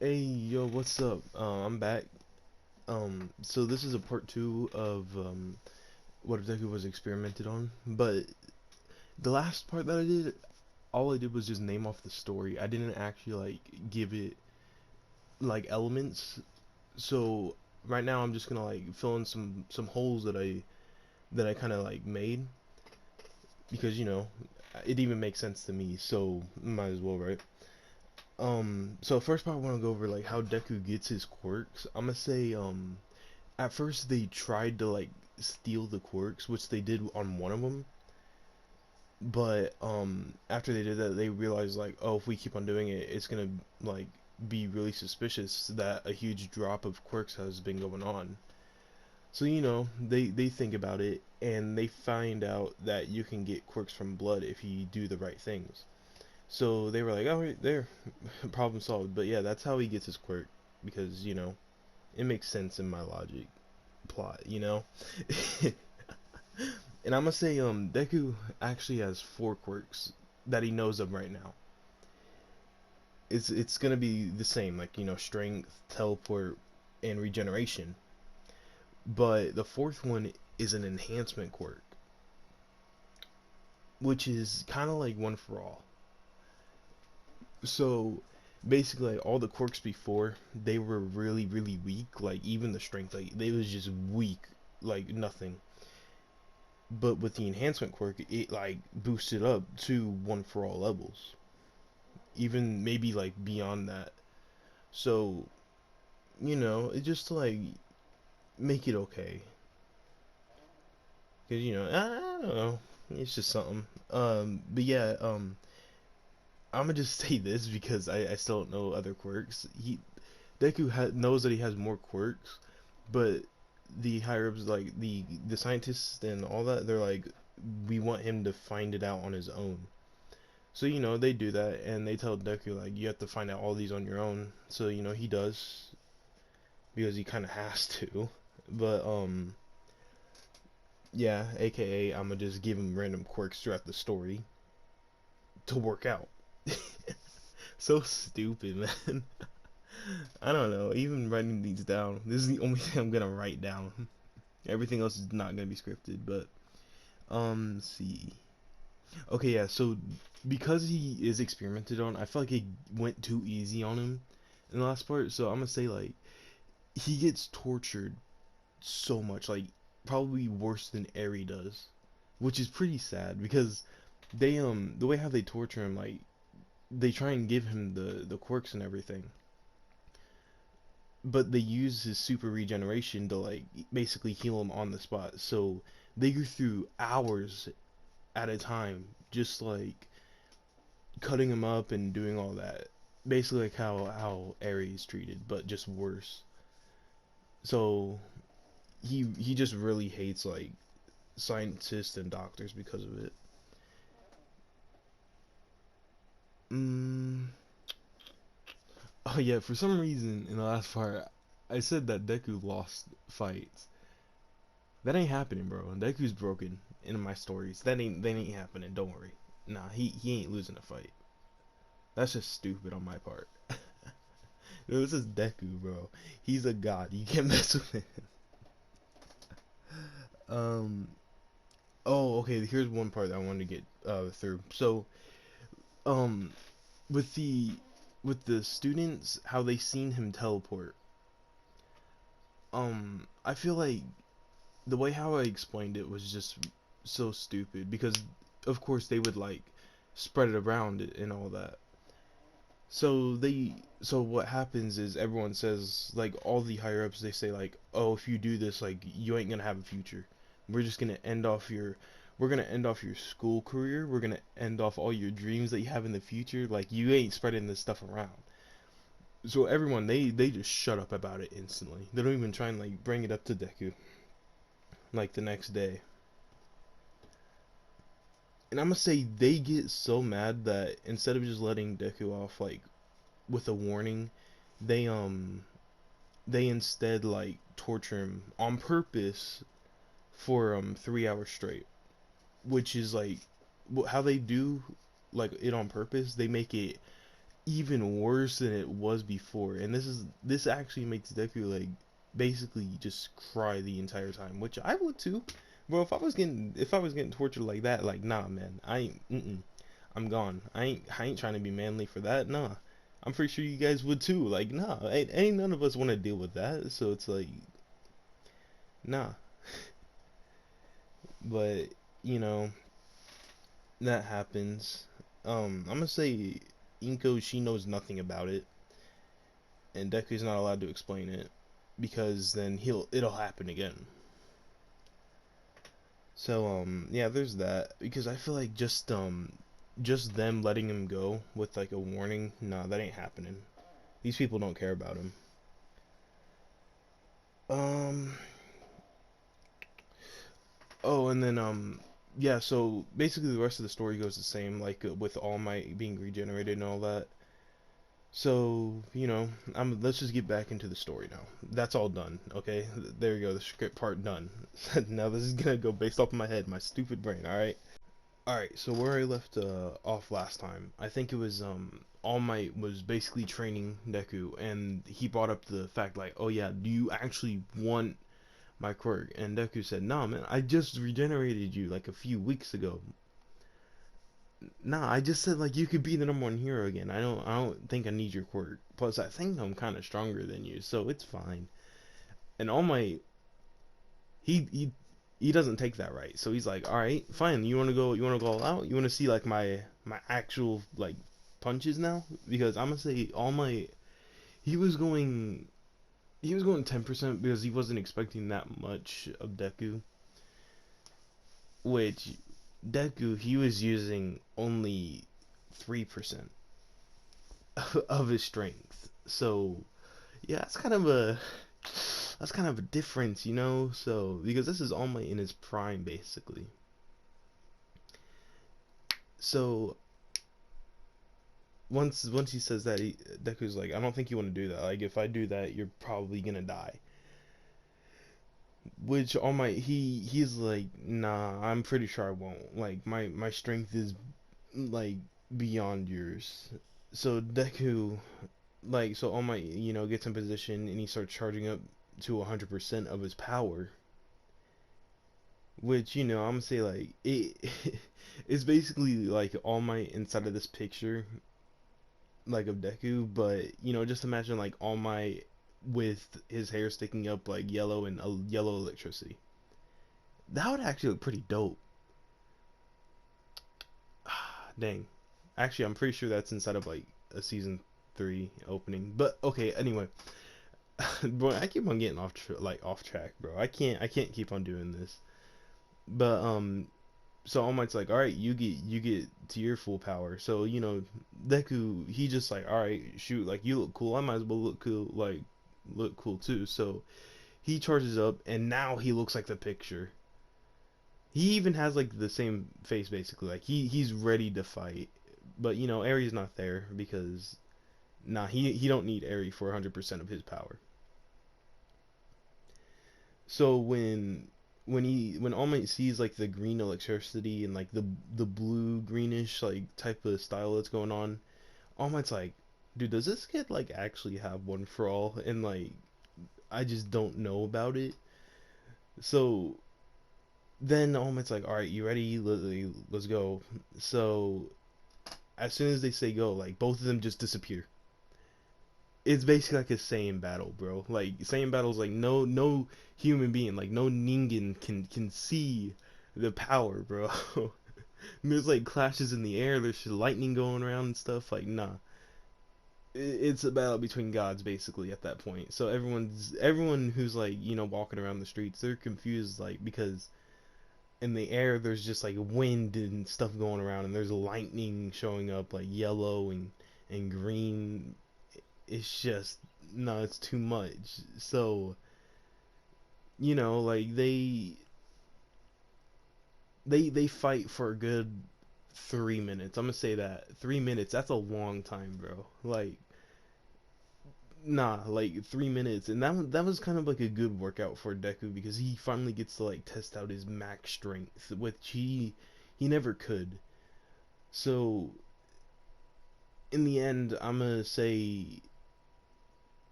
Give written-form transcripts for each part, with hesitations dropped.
Hey, yo, what's up? I'm back. So this is a part two of what Deku was experimented on. But the last part that I did, all I did was just name off the story. I didn't actually like give it like elements. So right now I'm just gonna like fill in some holes that I kind of like made because it even makes sense to me. So might as well, right? So first part I want to go over like how Deku gets his quirks. I'm gonna say at first they tried to like steal the quirks, which they did on one of them, but after they did that they realized like, oh, if we keep on doing it, it's gonna like be really suspicious that a huge drop of quirks has been going on. So they think about it and they find out that you can get quirks from blood if you do the right things. So they were like, oh, right there, problem solved. But yeah, that's how he gets his quirk because it makes sense in my logic plot. And I'm gonna say Deku actually has four quirks that he knows of right now. It's gonna be the same, like strength, teleport, and regeneration. But the fourth one is an enhancement quirk, which is kind of like one for all. So basically, like, all the quirks before they were really really weak. Like even the strength, like they was just weak, like nothing. But with the enhancement quirk, it like boosted up to one for all levels, even maybe like beyond that. So, it just to like make it okay. Cause I don't know, it's just something. But yeah, I'm gonna just say this because I still don't know other quirks. Knows that he has more quirks, but the higher ups, like the scientists and all that, they're like, we want him to find it out on his own. So they do that and they tell Deku like you have to find out all these on your own. So he does because he kind of has to. But yeah, aka I'm gonna just give him random quirks throughout the story to work out. So stupid, man. I don't know. Even writing these down, this is the only thing I'm gonna write down. Everything else is not gonna be scripted. But let's see. Okay, yeah. So because he is experimented on, I feel like it went too easy on him in the last part. So I'm gonna say like he gets tortured so much, like probably worse than Eri does, which is pretty sad because they the way how they torture him, like they try and give him the quirks and everything, but they use his super regeneration to like basically heal him on the spot. So they go through hours at a time, just like cutting him up and doing all that. Basically, like how Eri is treated, but just worse. So he just really hates like scientists and doctors because of it. Mm, oh yeah, for some reason in the last part, I said that Deku lost fights. That ain't happening, bro. Deku's broken in my stories. That ain't happening. Don't worry. Nah, he ain't losing a fight. That's just stupid on my part. No, this is Deku, bro. He's a god. You can't mess with him. Um. Oh, okay. Here's one part that I wanted to get through. So, um, with the students, how they seen him teleport. I feel like the way how I explained it was just so stupid because of course they would like spread it around and all that. So what happens is everyone says like all the higher ups they say like, "Oh, if you do this like you ain't going to have a future. We're just going to end off your we're going to end off your school career. We're going to end off all your dreams that you have in the future. Like you ain't spreading this stuff around." So everyone they just shut up about it instantly. They don't even try and like bring it up to Deku like the next day. And I'm gonna say they get so mad that instead of just letting Deku off like with a warning, they they instead like torture him on purpose for 3 hours straight, which is like how they do like it on purpose. They make it even worse than it was before. And this actually makes Deku like basically just cry the entire time, which I would too. Bro, if I was getting tortured like that, like nah, man, I ain't. I'm gone. I ain't trying to be manly for that. Nah, I'm pretty sure you guys would too. Like nah, ain't none of us want to deal with that. So it's like nah. But you know that happens. I'm gonna say Inko, she knows nothing about it, and Deku's not allowed to explain it because then it'll happen again. So yeah, there's that because I feel like just them letting him go with like a warning, nah, that ain't happening. These people don't care about him. Um oh, and then yeah, so basically the rest of the story goes the same, like with All Might being regenerated and all that. So, let's just get back into the story now. That's all done, okay? There you go, the script part done. Now this is gonna go based off of my head, my stupid brain, alright? Alright, so where I left off last time, I think it was All Might was basically training Deku, and he brought up the fact like, oh yeah, do you actually want my quirk? And Deku said, nah man, I just regenerated you like a few weeks ago. Nah, I just said like you could be the number one hero again. I don't think I need your quirk. Plus I think I'm kinda stronger than you, so it's fine. And All Might he he he doesn't take that right. So he's like, all right, fine. You wanna go all out? You wanna see like my actual like punches now? Because I'm gonna say all my he was going he was going 10% because he wasn't expecting that much of Deku, which Deku he was using only 3% of his strength. So yeah, that's kind of a difference, you know. So because this is All Might in his prime basically. So once he says that, Deku's like, I don't think you want to do that. Like, if I do that, you're probably gonna die. Which All Might he's like, nah, I'm pretty sure I won't. Like, my strength is like beyond yours. So Deku, like, so All Might, gets in position and he starts charging up to 100% of his power. Which I'm gonna say like it. It's basically like All Might inside of this picture like of Deku, but just imagine like All Might with his hair sticking up like yellow and yellow electricity. That would actually look pretty dope. Dang. Actually, I'm pretty sure that's inside of like a season 3 opening. But okay, anyway. Bro, I keep on getting off track, bro. I can't keep on doing this. But so All Might's like, all right, you get to your full power. So Deku, he just like, all right, shoot, like you look cool. I might as well look cool too. So he charges up, and now he looks like the picture. He even has like the same face basically. Like he's ready to fight, but Aries not there because nah, he don't need Aries for 100% of his power. So when All Might sees like the green electricity and like the blue greenish like type of style that's going on, All Might's like, dude, does this kid like actually have one for all? And like I just don't know about it. So then All Might's like, all right, you ready? Let's go. So as soon as they say go, like both of them just disappear. It's basically like a Saiyan battle, bro. Like Saiyan battles, like no human being, like no Ningen can see the power, bro. There's like clashes in the air. There's lightning going around and stuff. Like nah, it's a battle between gods basically at that point. So everyone who's like walking around the streets, they're confused like because in the air there's just like wind and stuff going around, and there's lightning showing up like yellow and green. It's just no, it's too much. So like they fight for a good 3 minutes. I'm gonna say that 3 minutes. That's a long time, bro. Like nah, like 3 minutes, and that was kind of like a good workout for Deku because he finally gets to like test out his max strength, which he never could. So in the end, I'm gonna say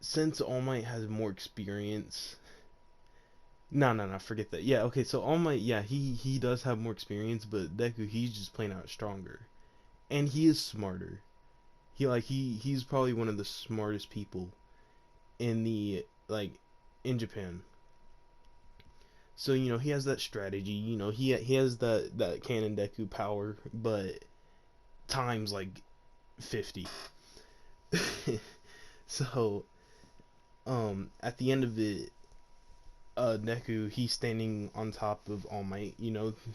since All Might has more experience. No, no, no, forget that. Yeah, okay, so All Might, yeah, he does have more experience, but Deku, he's just plain out stronger, and he is smarter. He's probably one of the smartest people in the like in Japan. So he has that strategy. He has that Canon Deku power, but times like 50. So at the end of it, Deku, he's standing on top of All Might,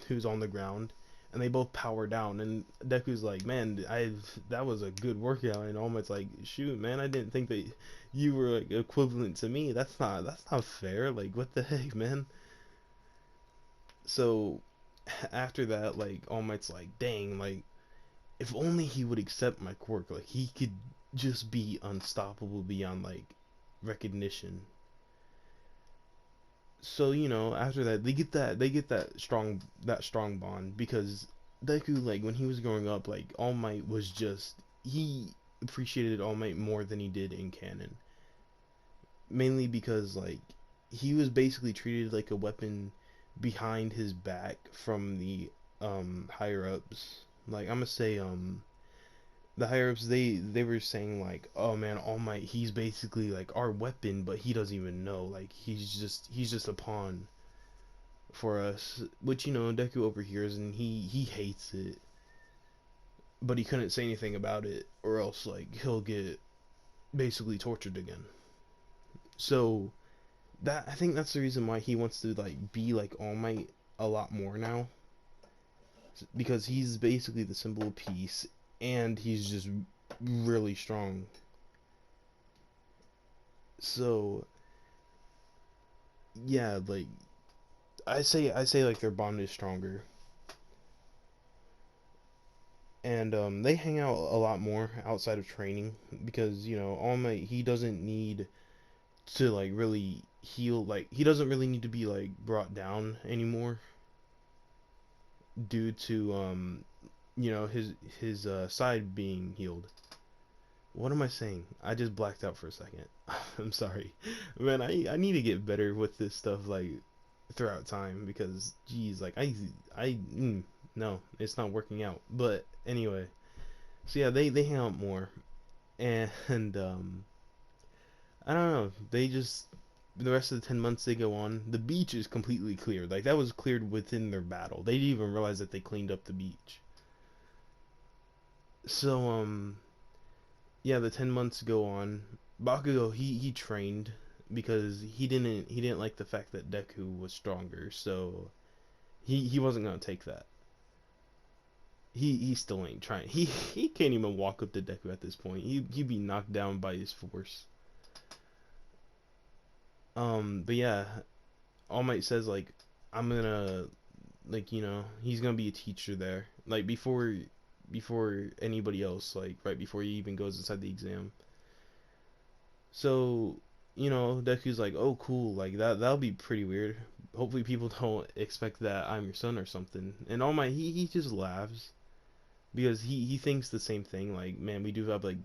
who's on the ground, and they both power down. And Deku's like, "Man, I that was a good workout." And All Might's like, "Shoot, man, I didn't think that you were like equivalent to me. That's not fair. Like, what the heck, man?" So after that, like All Might's like, "Dang, like if only he would accept my quirk, like he could just be unstoppable beyond like recognition." So after that they get that strong bond because Deku, like when he was growing up, like All Might was just he appreciated All Might more than he did in canon, mainly because like he was basically treated like a weapon behind his back from the higher ups. Like I'm gonna say the higher ups, they were saying like, "Oh man, All Might, he's basically like our weapon, but he doesn't even know. Like he's just a pawn for us." Which Deku overhears, and he hates it, but he couldn't say anything about it, or else like he'll get basically tortured again. So that I think that's the reason why he wants to like be like All Might a lot more now, because he's basically the symbol of peace, and he's just really strong. So yeah, like I say like their bond is stronger, and they hang out a lot more outside of training because All Might, he doesn't need to like really heal, like he doesn't really need to be like brought down anymore due to his side being healed. What am I saying? I just blacked out for a second. I'm sorry, man. I need to get better with this stuff like throughout time because geez, like no, it's not working out. But anyway, so yeah, they hang out more, and I don't know. They just the rest of the 10 months they go on. The beach is completely cleared. Like that was cleared within their battle. They didn't even realize that they cleaned up the beach. So yeah, the 10 months go on. Bakugo he trained because he didn't like the fact that Deku was stronger. So he wasn't gonna take that. He still ain't trying. He can't even walk up to Deku at this point. He'd be knocked down by his force. But yeah, All Might says like I'm gonna like he's gonna be a teacher there like before anybody else, like right before he even goes inside the exam. So Deku's like, "Oh cool, like that'll be pretty weird. Hopefully people don't expect that I'm your son or something." And All Might, he just laughs because he thinks the same thing, like, man, we do have like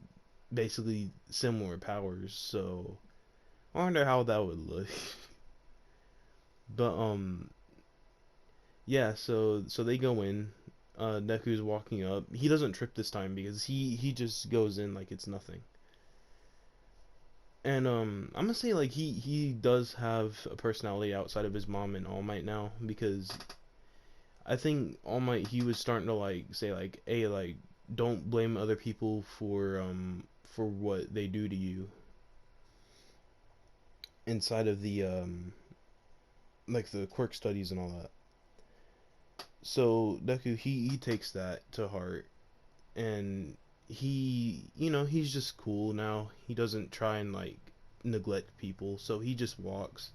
basically similar powers, so I wonder how that would look. But yeah, so they go in. Deku's walking up. He doesn't trip this time because he just goes in like it's nothing. And I'm gonna say like he does have a personality outside of his mom and All Might now, because I think All Might, he was starting to like say like, "Hey, like don't blame other people for what they do to you," inside of the like the quirk studies and all that. So Deku, he takes that to heart, and he's just cool now. He doesn't try and like neglect people, so he just walks.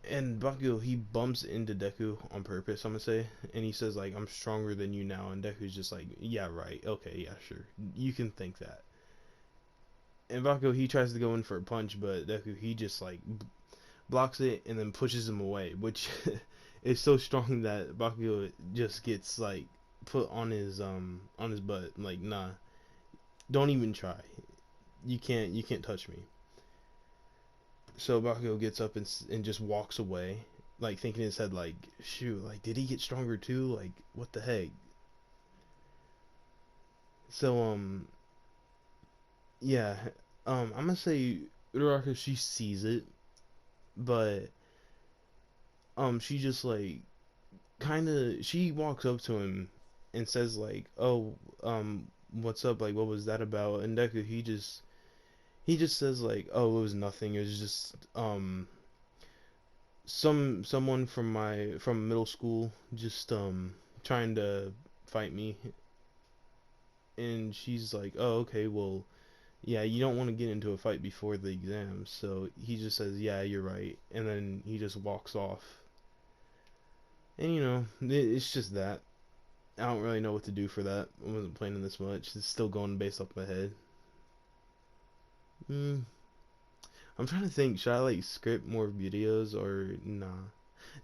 And Bakugo, he bumps into Deku on purpose, I'm gonna say, and he says like, "I'm stronger than you now," and Deku's just like, "Yeah, right, okay, yeah, sure, you can think that." And Bakugo, he tries to go in for a punch, but Deku, he just like blocks it and then pushes him away, which is so strong that Bakugo just gets like put on his butt, like, nah, Don't even try. You can't touch me. So Bakugo gets up and just walks away, like thinking in his head, like, shoot, like, did he get stronger too? Like, what the heck? So, yeah, I'm gonna say Uraraka, she sees it, but, she just, like, she walks up to him and says, like, oh, what's up? Like, what was that about? And Deku, he just says, like, oh, it was nothing. It was just, someone from middle school just trying to fight me. And she's like, oh, okay, well, yeah, you don't want to get into a fight before the exam. So he just says, yeah, you're right, and then he just walks off. And it's just that I don't really know what to do for that. I wasn't planning this much. It's still going based off my head. mm, I'm trying to think, should I like script more videos or nah?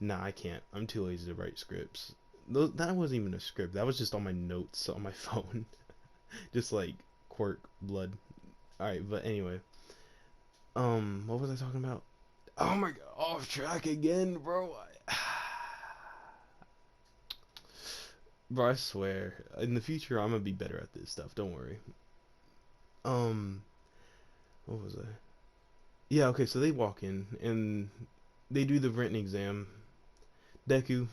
Nah, I can't. I'm too lazy to write scripts. That wasn't even a script. That was just on my notes on my phone. Just like quirk blood. All right, but anyway, what was I talking about? Oh my god, off track again, bro. Bro, I swear, in the future I'm gonna be better at this stuff. Don't worry. Um, what was I? Yeah, okay. So they walk in and they do the written exam. Deku,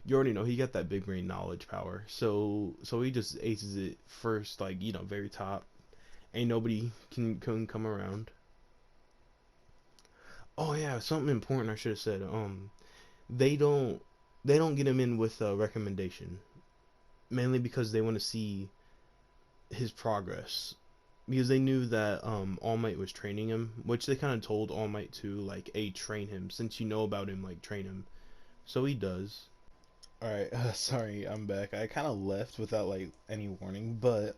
you already know he got that big brain knowledge power. So he just aces it first, like very top. Ain't nobody can come around. Oh yeah, something important I should have said. They don't they don't get him in with a recommendation, mainly because they want to see his progress. Because they knew that All Might was training him, which they kind of told All Might to like, "Hey, train him. Since you know about him, like train him." So he does. All right, sorry, I'm back. I kind of left without like any warning, but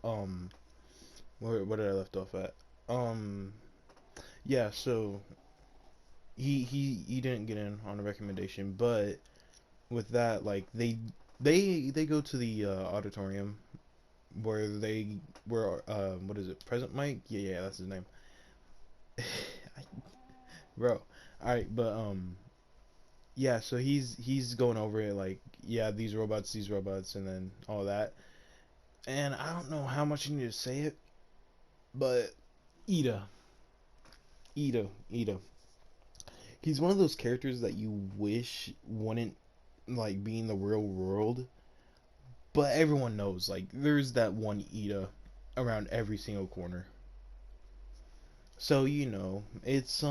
where did I left off at? Um, yeah. So he didn't get in on a recommendation, but with that, like they go to the auditorium where they were what is it, Present Mike? Yeah, that's his name. Bro. All right, but yeah, so he's going over it, like, yeah, these robots, and then all that. And I don't know how much you need to say it, but Ida, Ida. He's one of those characters that you wish wouldn't like be in the real world, but everyone knows, like, there's that one Ida around every single corner. So it's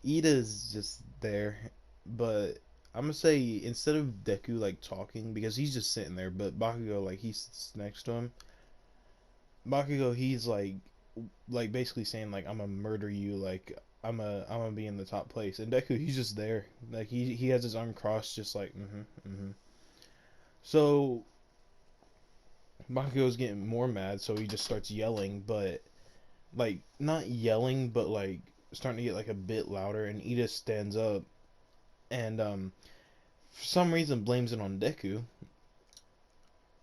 Ida's just there, but I'm gonna say, instead of Deku like talking, because he's just sitting there, but Bakugo, like, he sits next to him. Bakugo, he's like basically saying, like, I'm gonna murder you, like, I'm gonna be in the top place. And Deku, he's just there, like, he has his arm crossed, just like, So Bakugo's getting more mad, so he just starts yelling, but like, not yelling, but like starting to get like a bit louder. And Ida stands up and for some reason blames it on Deku,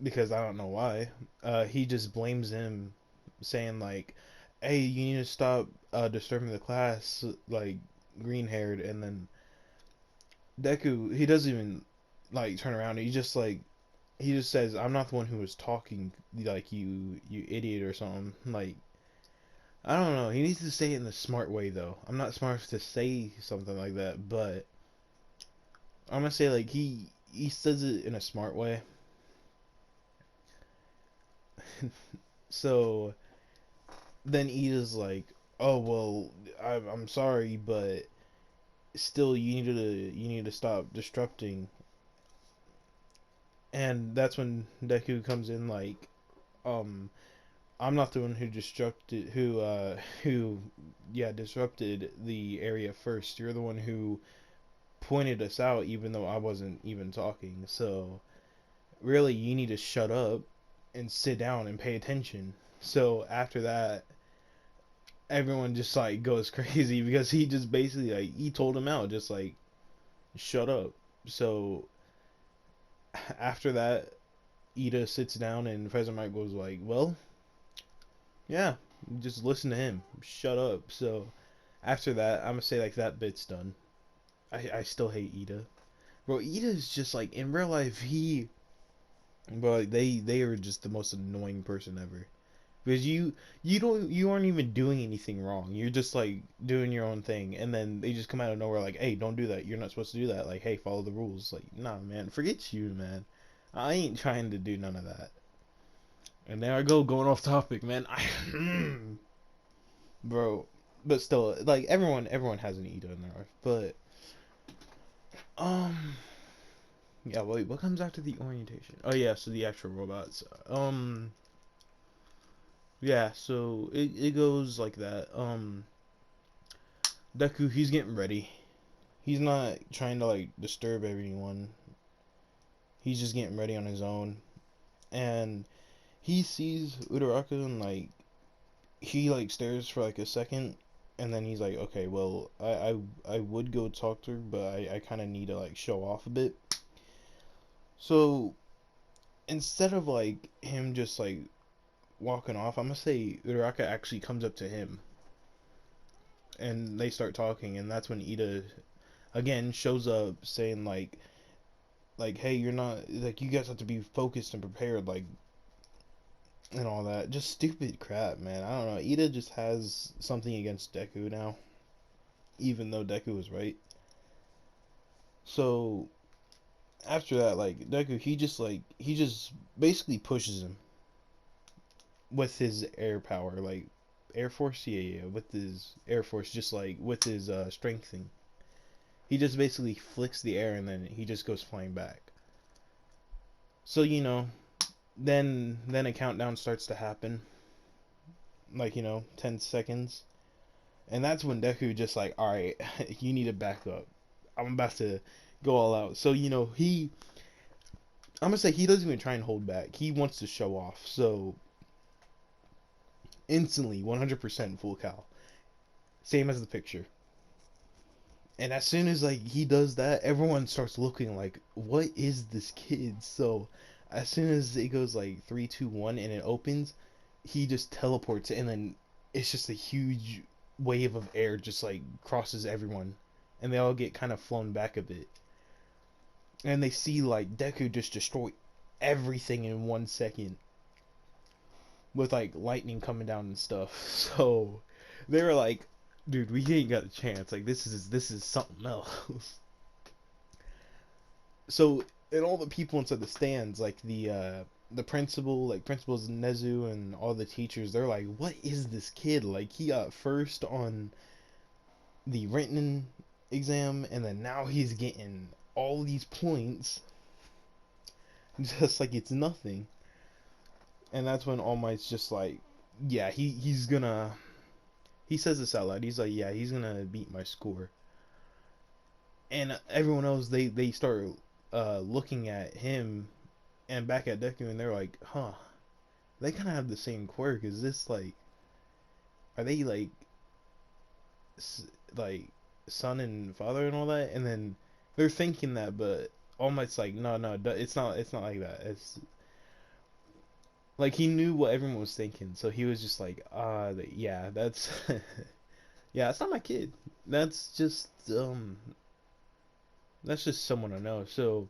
because I don't know why. He just blames him, saying like, "Hey, you need to stop disturbing the class, like, green haired." And then Deku, he doesn't even like turn around. He just says, "I'm not the one who was talking, like, you idiot," or something. Like, I don't know. He needs to say it in the smart way, though. I'm not smart enough to say something like that, but I'm gonna say, like, he says it in a smart way. So then Ida's like, "Oh well, I'm sorry, but still, you need to stop disrupting." And that's when Deku comes in, like, um, "I'm not the one who who yeah, disrupted the area first. You're the one who pointed us out, even though I wasn't even talking. So really, you need to shut up and sit down and pay attention." So after that, everyone just like goes crazy, because he just basically, like, he told him out, just like, shut up. So after that, Ida sits down and Professor Mike goes like, well, yeah, just listen to him. Shut up. So after that, I'm gonna say like that bit's done. I still hate Ida. Bro, Ida is just like in real life bro, they are just the most annoying person ever. Because you aren't even doing anything wrong. You're just like doing your own thing, and then they just come out of nowhere like, hey, don't do that. You're not supposed to do that. Like, hey, follow the rules. Like, nah, man, forget you, man. I ain't trying to do none of that. And there I go, going off topic, man. Bro, but still, like everyone has an Ida in their life. But um, yeah. Wait, what comes after the orientation? Oh yeah, so the actual robots. Yeah. So it goes like that. Deku, he's getting ready. He's not trying to like disturb everyone. He's just getting ready on his own, and he sees Uraraka and like he like stares for like a second, and then he's like, okay, well, I would go talk to her, but I kind of need to like show off a bit. So instead of like him just like walking off, I'm gonna say Uraraka actually comes up to him, and they start talking, and that's when Ida again shows up saying like hey, you're not like you guys have to be focused and prepared like and all that. Just stupid crap, man. I don't know. Ida just has something against Deku now, even though Deku was right. So after that, like Deku, he just basically pushes him with his air power, like Air Force, yeah, with his Air Force, just like with his strength thing. He just basically flicks the air and then he just goes flying back. So then a countdown starts to happen, like 10 seconds, and that's when Deku just like, all right, you need to back up. I'm about to go all out. So I'm gonna say he doesn't even try and hold back. He wants to show off. So instantly, 100% full cow, same as the picture. And as soon as like he does that, everyone starts looking like, what is this kid? So as soon as it goes like 3, 2, 1, and it opens, he just teleports, and then it's just a huge wave of air just like crosses everyone, and they all get kind of flown back a bit, and they see like Deku just destroy everything in 1 second with like lightning coming down and stuff. So they were like, dude, we ain't got a chance. Like this is something else. So and all the people inside the stands, like the principal, like principals Nezu and all the teachers, they're like, what is this kid? Like he got first on the written exam, and then now he's getting all these points just like it's nothing. And that's when All Might's just like, yeah, he's gonna. He says this out loud. He's like, yeah, he's gonna beat my score. And everyone else, they start looking at him and back at Deku, and they're like, huh, they kind of have the same quirk. Is this like, are they like son and father and all that? And then they're thinking that, but All Might's like, no, no, it's not like that. It's like he knew what everyone was thinking, so he was just like, yeah, that's yeah, it's not my kid. That's just that's just someone I know. So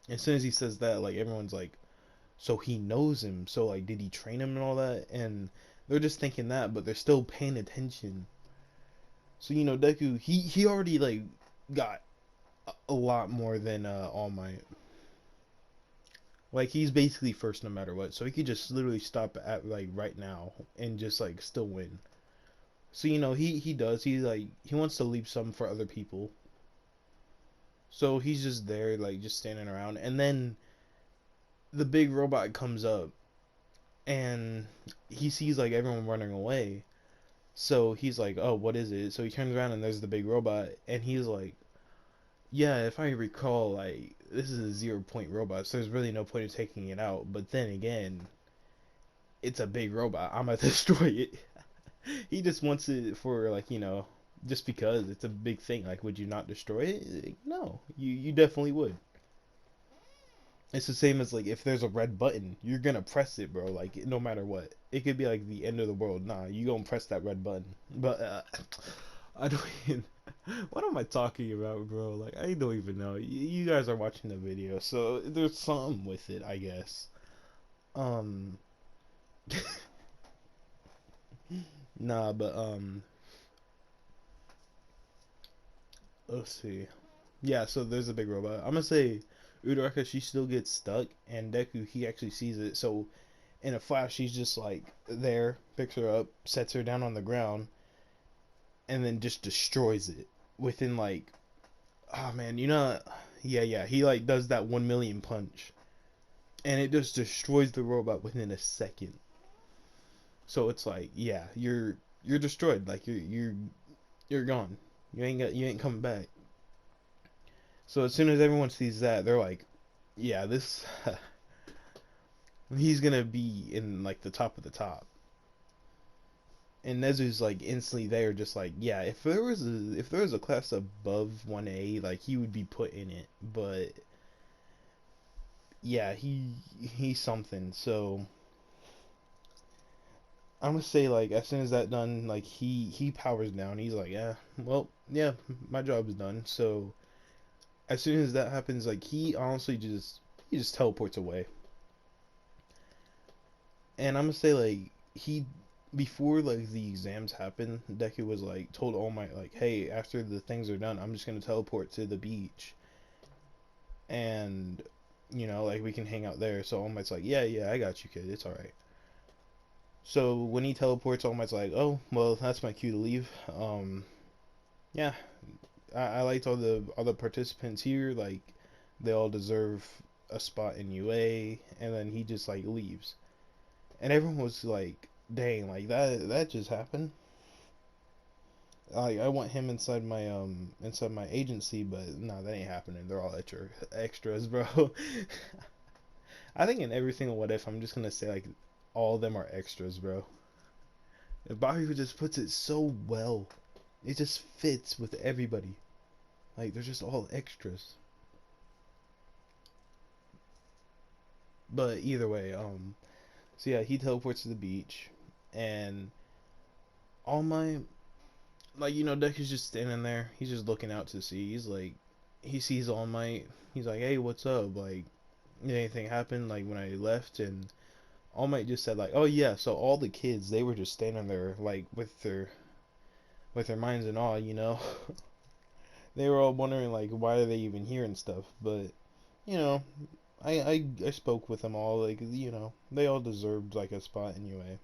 as soon as he says that, like everyone's like, so he knows him. So like, did he train him and all that? And they're just thinking that, but they're still paying attention. So Deku, he already like got a lot more than All Might. Like he's basically first no matter what. So he could just literally stop at like right now and just like still win. So he does. He like he wants to leave some for other people. So he's just there like just standing around, and then the big robot comes up and he sees like everyone running away. So he's like, "Oh, what is it?" So he turns around and there's the big robot, and he's like, "Yeah, if I recall, like this is a 0 point robot, so there's really no point in taking it out. But then again, it's a big robot. I'm gonna destroy it." He just wants it for like just because it's a big thing. Like, would you not destroy it? Like, no, you definitely would. It's the same as like if there's a red button, you're gonna press it, bro. Like no matter what, it could be like the end of the world. Nah, you gonna press that red button. But I don't even. What am I talking about, bro? Like I don't even know. You guys are watching the video, so there's something with it, I guess. Um, nah, but let's see. Yeah, so there's a big robot. I'm gonna say Uraraka, she still gets stuck, and Deku, he actually sees it. So in a flash, she's just like there, picks her up, sets her down on the ground, and then just destroys it within like, oh man, yeah, he like does that 1 million punch, and it just destroys the robot within a second. So it's like, yeah, you're destroyed, like you're gone. You ain't coming back. So as soon as everyone sees that, they're like, yeah, this he's gonna be in like the top of the top. And Nezu's like instantly there, just like, yeah, if there was a class above 1A, like he would be put in it. But yeah, he's something. So I'm gonna say like as soon as that done, like he powers down. He's like, yeah, well, yeah, my job is done. So as soon as that happens, like he honestly he just teleports away. And I'm gonna say like he before like the exams happen, Deku was like told All Might like, hey, after the things are done, I'm just gonna teleport to the beach, and like we can hang out there. So All Might's like, yeah, I got you, kid. It's all right. So when he teleports, All Might's like, oh well, that's my cue to leave. Yeah, I liked all the participants here. Like they all deserve a spot in UA, and then he just like leaves, and everyone was like, dang, like that just happened. I want him inside my agency, but no, that ain't happening. They're all extras, bro. I think in every single what if, I'm just gonna say like all of them are extras, bro. If Bobby just puts it so well, it just fits with everybody. Like they're just all extras. But either way, so yeah, he teleports to the beach, and all my like Deku's just standing there. He's just looking out to sea. He's like, he sees All Might. He's like, hey, what's up? Like, did anything happen like when I left? And All Might just said like, oh yeah. So all the kids, they were just standing there like with their minds in awe. They were all wondering like why are they even here and stuff. But you know, I spoke with them all, like they all deserved like a spot anyway.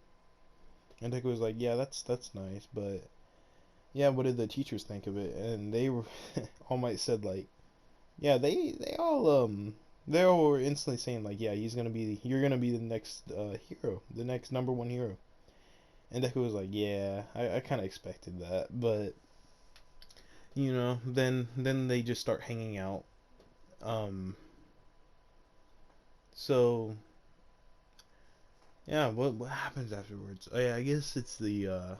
And Deku was like, yeah, that's nice, but yeah, what did the teachers think of it? And they were All Might said like, yeah, they all were instantly saying like, yeah, you're gonna be the next hero, the next number one hero. And Deku was like, yeah, I kind of expected that, but then they just start hanging out. Um, so yeah, what happens afterwards? Oh yeah, I guess it's the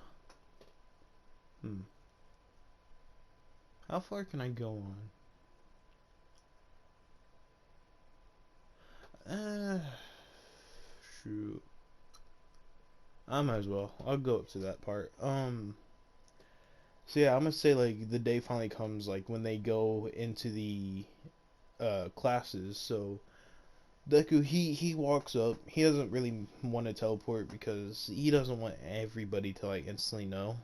hmm, how far can I go on? Shoot. I might as well. I'll go up to that part. So yeah, I'm gonna say like the day finally comes like when they go into the classes. So Deku he walks up. He doesn't really want to teleport because he doesn't want everybody to like instantly know.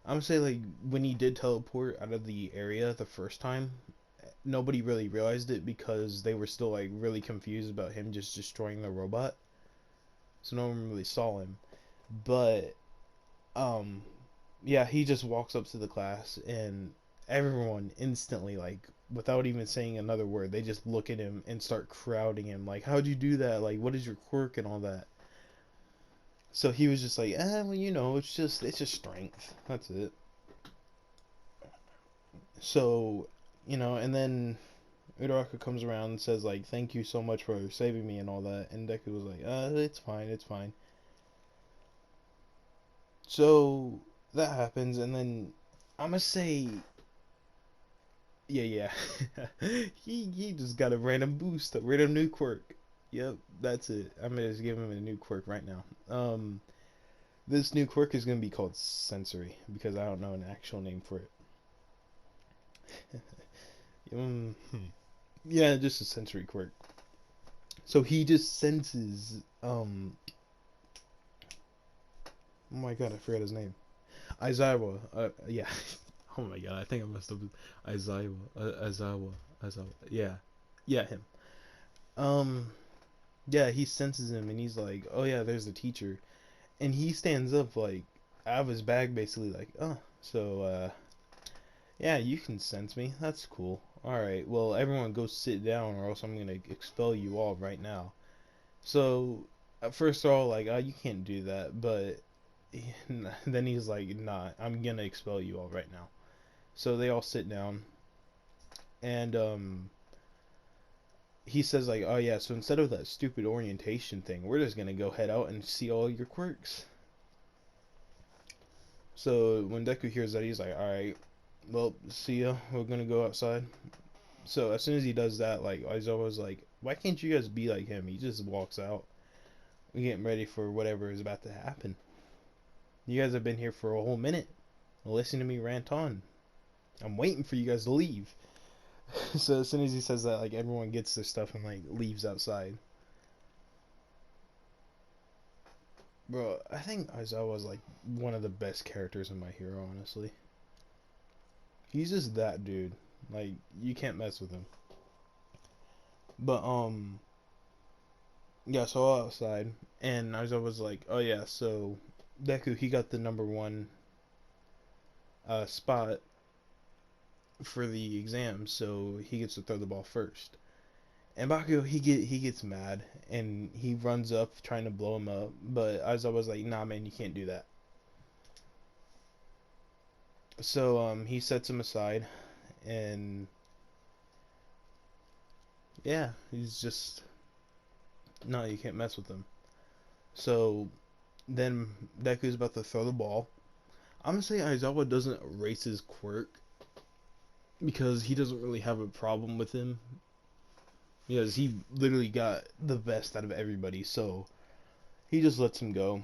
I'm gonna say like when he did teleport out of the area the first time, nobody really realized it because they were still like really confused about him just destroying the robot. So no one really saw him. But um yeah, he just walks up to the class and everyone instantly, like without even saying another word, they just look at him and start crowding him like, how'd you do that? Like, what is your quirk and all that? So he was just like, well, it's just strength. That's it. So, and then Uraraka comes around and says like, thank you so much for saving me and all that. And Deku was like, it's fine, it's fine. So that happens, and then I'm gonna say Yeah, yeah. He just got a random boost, a random new quirk. Yep, that's it. I'm gonna just give him a new quirk right now. This new quirk is gonna be called sensory because I don't know an actual name for it. Yeah, just a sensory quirk. So he just senses. Oh my god, I forgot his name. Aizawa. Yeah. Oh my god, I think I messed up. Aizawa. Aizawa. Aizawa. Yeah. Yeah, him. Um. Yeah, he senses him and he's like, "Oh yeah, there's the teacher," and he stands up like out of his bag, basically like, "Oh, so yeah, you can sense me. That's cool. All right, well, everyone go sit down, or else I'm gonna expel you all right now." So at first they're all like, "Oh, you can't do that," but then he's like, "Nah, I'm gonna expel you all right now." So they all sit down, and he says like, "Oh yeah, so instead of that stupid orientation thing, we're just gonna go head out and see all your quirks." So when Deku hears that, he's like, "All right, well, see ya. We're gonna go outside." So as soon as he does that, like Aizawa's like, "Why can't you guys be like him?" He just walks out. We're getting ready for whatever is about to happen. You guys have been here for a whole minute, listening to me rant on. I'm waiting for you guys to leave. So as soon as he says that, like everyone gets their stuff and like leaves outside. Bro, I think Aizawa's like one of the best characters in My Hero, honestly. He's just that dude. Like you can't mess with him. But yeah, so all outside and Aizawa's like, "Oh yeah, so Deku he got the number one spot for the exam, so he gets to throw the ball first." And Bakugo he gets mad and he runs up trying to blow him up, but Aizawa's like, "Nah, man, you can't do that." So he sets him aside and yeah, he's just no, you can't mess with him. So then Deku's about to throw the ball. I'm gonna say Aizawa doesn't erase his quirk because he doesn't really have a problem with him because he literally got the best out of everybody. So he just lets him go.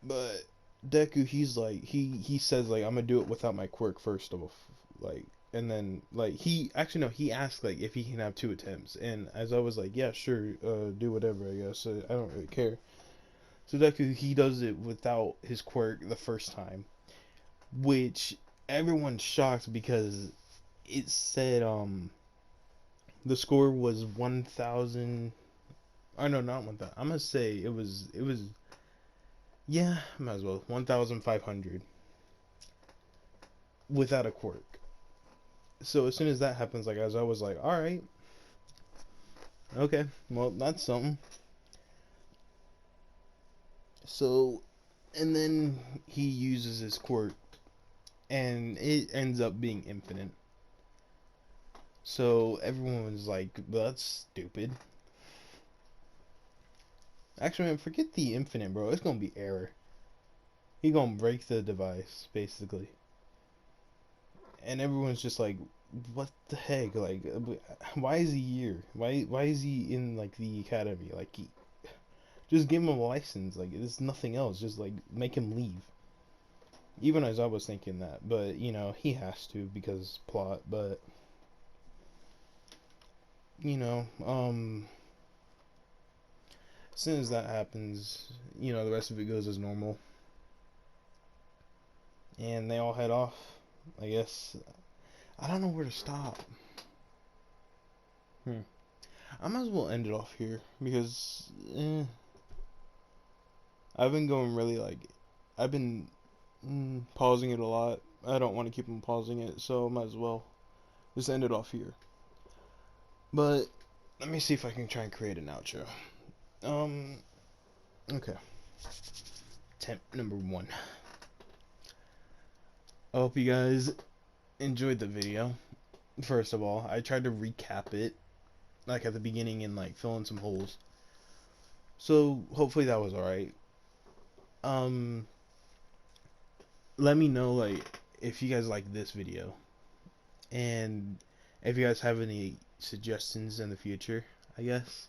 But Deku, he's like he says like, "I'm gonna do it without my quirk first of all," like, and then like he actually no, he asked like if he can have two attempts, and as I was like, "Yeah, sure, do whatever, I guess. I don't really care." So Deku he does it without his quirk the first time, which everyone's shocked because it said the score was 1,000. Oh no, not 1,000. I'm gonna say it was yeah, might as well 1,500 without a quirk. So as soon as that happens, like as I was like, all right, okay, well that's something. So and then he uses his quirk, and it ends up being infinite. So everyone was like, well, that's stupid. Actually, man, forget the infinite, bro. It's gonna be error. He gonna break the device, basically. And everyone's just like, what the heck? Like, why is he here? Why is he in like the academy? Like, just give him a license. Like, there's nothing else. Just like make him leave. Even as I was thinking that, but you know he has to because plot. But you know, as soon as that happens, you know the rest of it goes as normal, and they all head off. I guess I don't know where to stop. Hmm. I might as well end it off here because I've been going really like I've been pausing it a lot. I don't want to keep on pausing it, so I might as well just end it off here. But let me see if I can try and create an outro. Um, okay. Attempt number one. I hope you guys enjoyed the video. First of all, I tried to recap it like at the beginning and like fill in some holes. So hopefully that was alright. Um, let me know like if you guys like this video, and if you guys have any suggestions in the future, I guess.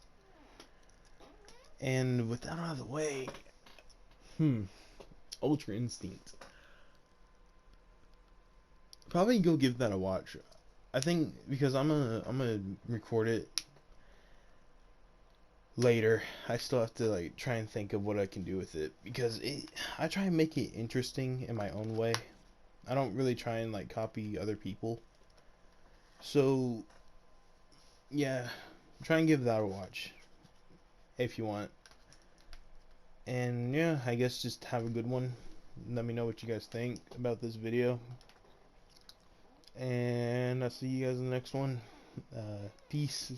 And with that out of the way, Ultra Instinct. Probably go give that a watch. I think because I'm gonna record it later. I still have to like try and think of what I can do with it because I try and make it interesting in my own way. I don't really try and like copy other people. So yeah, try and give that a watch if you want. And yeah, I guess just have a good one. Let me know what you guys think about this video. And I'll see you guys in the next one. Peace.